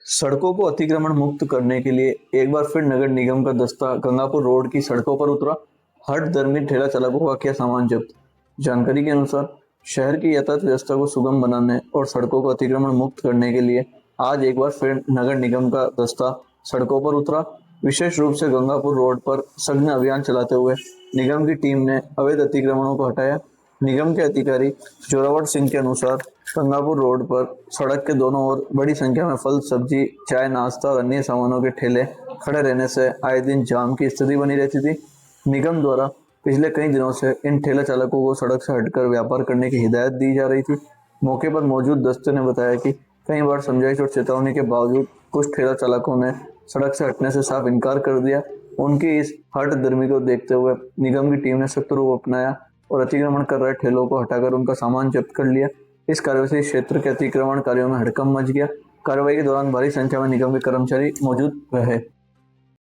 सड़कों को अतिक्रमण मुक्त करने के लिए एक बार फिर नगर निगम का दस्ता गंगापुर रोड की सड़कों पर उतरा। हट धर्मी ठेला चालकों का किया सामान जब्त। जानकारी के अनुसार शहर की यातायात व्यवस्था को सुगम बनाने और सड़कों को अतिक्रमण मुक्त करने के लिए आज एक बार फिर नगर निगम का दस्ता सड़कों पर उतरा। विशेष रूप से गंगापुर रोड पर सघन अभियान चलाते हुए निगम की टीम ने अवैध अतिक्रमणों को हटाया। निगम के अधिकारी जोरावर सिंह के अनुसार गंगापुर रोड पर सड़क के दोनों ओर बड़ी संख्या में फल, सब्जी, चाय, नाश्ता और अन्य सामानों के ठेले खड़े रहने से आए दिन जाम की स्थिति बनी रहती थी। निगम द्वारा पिछले कई दिनों से इन ठेला चालकों को सड़क से हटकर व्यापार करने की हिदायत दी जा रही थी। मौके पर मौजूद दस्ते ने बताया कि कई बार समझाइश और चेतावनी के बावजूद कुछ ठेला चालकों ने सड़क से हटने से साफ इनकार कर दिया। उनकी इस हट धर्मी को देखते हुए निगम की टीम ने सख्त रूप अपनाया और अतिक्रमण कर रहे ठेलों को हटाकर उनका सामान जब्त कर लिया। इस कार्रवाई से क्षेत्र के अतिक्रमण कार्यों में हड़कंप मच गया। कार्रवाई के दौरान भारी संख्या में निगम के कर्मचारी मौजूद रहे।